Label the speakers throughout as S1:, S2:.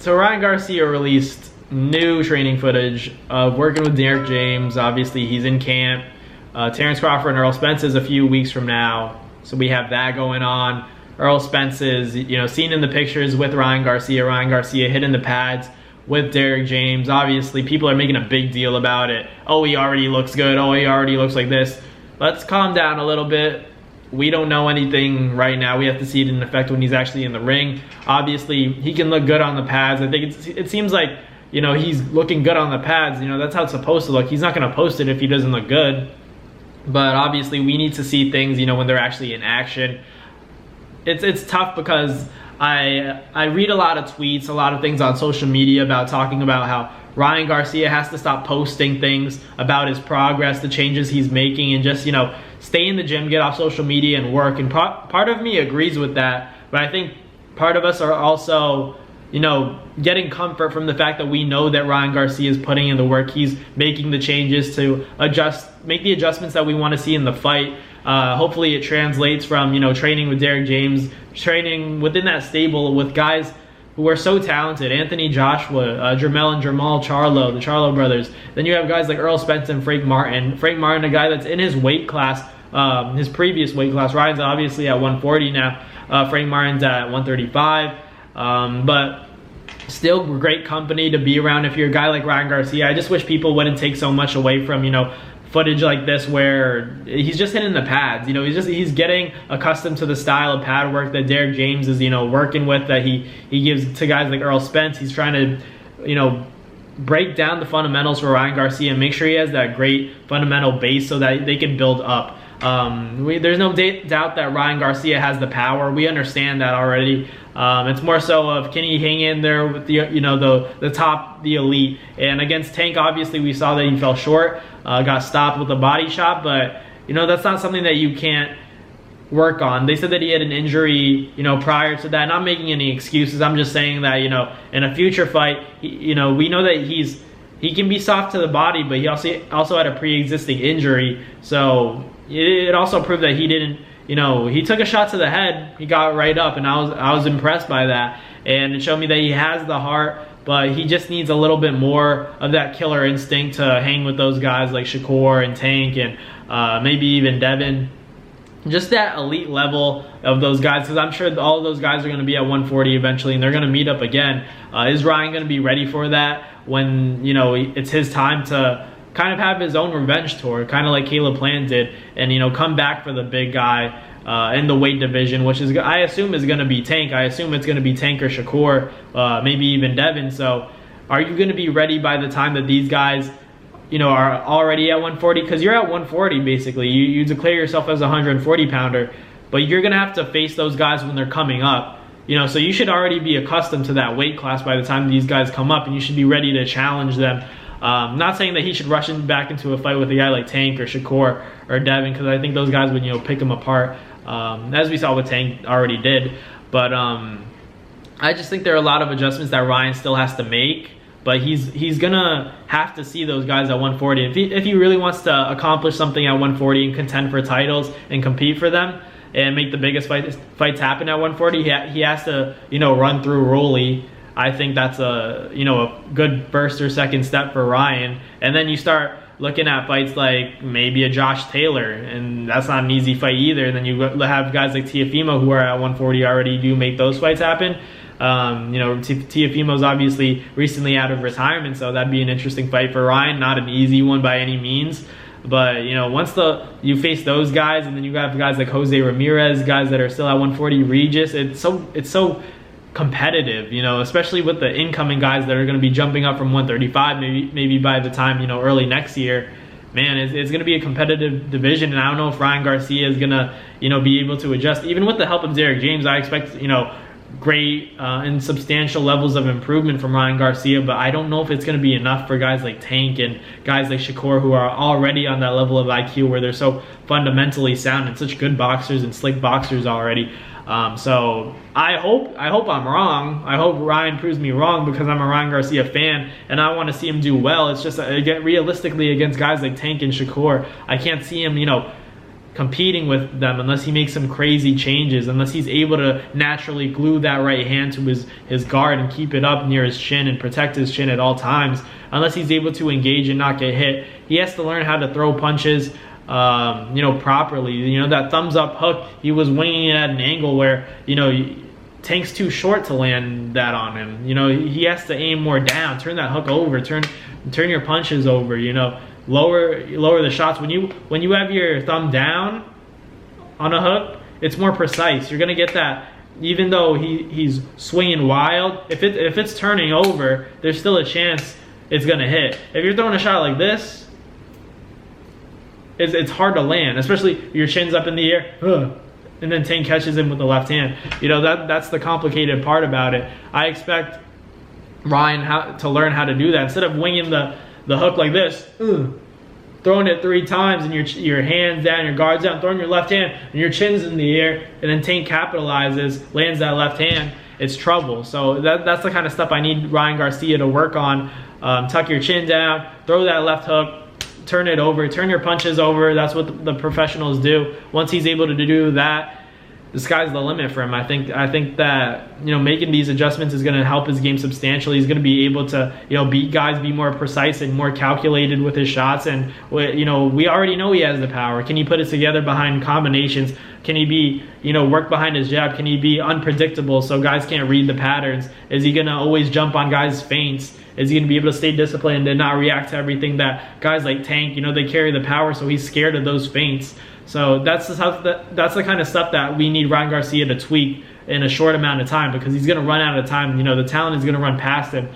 S1: So Ryan Garcia released new training footage of working with Derrick James. Obviously, he's in camp. Terrence Crawford and Earl Spence is a few weeks from now, so we have that going on. Earl Spence is, seen in the pictures with Ryan Garcia. Ryan Garcia hitting the pads with Derrick James. Obviously, people are making a big deal about it. Oh, he already looks good. Oh, he already looks like this. Let's calm down a little bit. We don't know anything right now. We have to see it in effect when he's actually in the ring. Obviously, he can look good on the pads. I think it seems like, he's looking good on the pads. That's how it's supposed to look. He's not going to post it if he doesn't look good. But obviously, we need to see things, when they're actually in action. It's tough because I read a lot of tweets, a lot of things on social media about talking about how Ryan Garcia has to stop posting things about his progress, the changes he's making, and just, stay in the gym, get off social media and work. And part of me agrees with that, but I think part of us are also, getting comfort from the fact that we know that Ryan Garcia is putting in the work. He's making the changes to make the adjustments that we want to see in the fight. Hopefully it translates from, training with Derrick James, training within that stable with guys who are so talented. Anthony Joshua, Jermell and Jamal Charlo, the Charlo brothers. Then you have guys like Earl Spence and Frank Martin. Frank Martin, a guy that's in his weight class, his previous weight class. Ryan's obviously at 140 now. Frank Martin's at 135. But still great company to be around if you're a guy like Ryan Garcia. I just wish people wouldn't take so much away from, footage like this where he's just hitting the pads. He's getting accustomed to the style of pad work that Derrick James is, working with, that he gives to guys like Earl Spence. He's trying to, break down the fundamentals for Ryan Garcia and make sure he has that great fundamental base so that they can build up. There's no doubt that Ryan Garcia has the power. We understand that already. It's more so of, can he hang in there with the top, the elite. And against Tank, obviously we saw that he fell short, got stopped with a body shot, but that's not something that you can't work on. They said that he had an injury, prior to that. Not making any excuses. I'm just saying that, in a future fight, we know that he can be soft to the body, but he also had a pre-existing injury. So it also proved that he didn't, he took a shot to the head, he got right up, and I was impressed by that. And it showed me that he has the heart, but he just needs a little bit more of that killer instinct to hang with those guys like Shakur and Tank and maybe even Devin. Just that elite level of those guys, because I'm sure all of those guys are going to be at 140 eventually, and they're going to meet up again. Is Ryan going to be ready for that when, it's his time to kind of have his own revenge tour, kind of like Caleb Plant did, and, come back for the big guy in the weight division, which is, I assume, is going to be Tank. I assume it's going to be Tank or Shakur, maybe even Devin. So are you going to be ready by the time that these guys are already at 140? Because you're at 140 basically. You declare yourself as a 140 pounder, but you're gonna have to face those guys when they're coming up. So you should already be accustomed to that weight class by the time these guys come up, and you should be ready to challenge them. Not saying that he should rush back into a fight with a guy like Tank or Shakur or Devin, because I think those guys would pick him apart, as we saw what Tank already did. But I just think there are a lot of adjustments that Ryan still has to make. But he's gonna have to see those guys at 140. If he really wants to accomplish something at 140 and contend for titles and compete for them and make the biggest fights happen at 140, he has to run through Rolly. I think that's a good first or second step for Ryan. And then you start looking at fights like maybe a Josh Taylor, and that's not an easy fight either. And then you have guys like Teofimo who are at 140 already do make those fights happen. Teofimo's obviously recently out of retirement, so that'd be an interesting fight for Ryan. Not an easy one by any means, but once you face those guys, and then you have guys like Jose Ramirez, guys that are still at 140, Regis, it's so competitive, especially with the incoming guys that are going to be jumping up from 135 maybe by the time early next year. Man, it's going to be a competitive division, and I don't know if Ryan Garcia is going to be able to adjust. Even with the help of Derrick James, I expect great and substantial levels of improvement from Ryan Garcia, but I don't know if it's going to be enough for guys like Tank and guys like Shakur, who are already on that level of IQ where they're so fundamentally sound and such good boxers and slick boxers already. So I hope I'm wrong. I hope Ryan proves me wrong, because I'm a Ryan Garcia fan and I want to see him do well. It's just realistically against guys like Tank and Shakur, I can't see him competing with them unless he makes some crazy changes, unless he's able to naturally glue that right hand to his guard and keep it up near his chin and protect his chin at all times, unless he's able to engage and not get hit. He has to learn how to throw punches properly. That thumbs up hook, he was winging it at an angle where, Tank's too short to land that on him. He has to aim more down, turn that hook over, turn your punches over, lower the shots. When you have your thumb down on a hook, it's more precise. You're gonna get that, even though he's swinging wild. If it's turning over, there's still a chance it's gonna hit. If you're throwing a shot like this, it's hard to land, especially your chin's up in the air, and then Tank catches him with the left hand. That's the complicated part about it. I expect Ryan to learn how to do that. Instead of winging the hook like this, throwing it 3 times and your hands down, your guard's down, throwing your left hand and your chin's in the air, and then Tank capitalizes, lands that left hand, it's trouble. So that's the kind of stuff I need Ryan Garcia to work on. Tuck your chin down, throw that left hook, turn it over, turn your punches over. That's what the professionals do. Once he's able to do that, the sky's the limit for him. I think that making these adjustments is going to help his game substantially. He's going to be able to beat guys, be more precise and more calculated with his shots. And we already know he has the power. Can he put it together behind combinations? Can he be work behind his jab? Can he be unpredictable so guys can't read the patterns? Is he going to always jump on guys' feints? Is he going to be able to stay disciplined and not react to everything that guys like Tank, they carry the power, so he's scared of those feints. So that's the kind of stuff that we need Ryan Garcia to tweak in a short amount of time, because he's going to run out of time. The talent is going to run past him.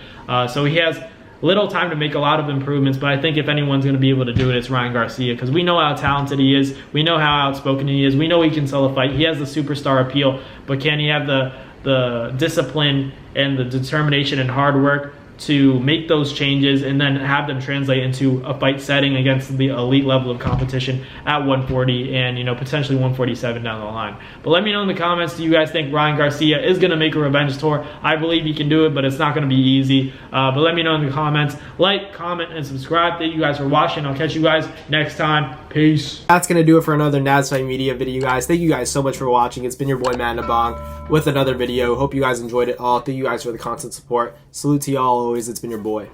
S1: So he has little time to make a lot of improvements, but I think if anyone's going to be able to do it, it's Ryan Garcia, because we know how talented he is. We know how outspoken he is. We know he can sell a fight. He has the superstar appeal, but can he have the discipline and the determination and hard work to make those changes and then have them translate into a fight setting against the elite level of competition at 140 and potentially 147 down the line. But let me know in the comments, do you guys think Ryan Garcia is going to make a revenge tour? I believe he can do it, but it's not going to be easy. But let me know in the comments. Like, comment, and subscribe. Thank you guys for watching. I'll catch you guys next time. Peace.
S2: That's going to do it for another Naz Fight Media video, guys. Thank you guys so much for watching. It's been your boy Matt Nabong with another video. Hope you guys enjoyed it all. Thank you guys for the constant support. Salute to y'all always. It's been your boy.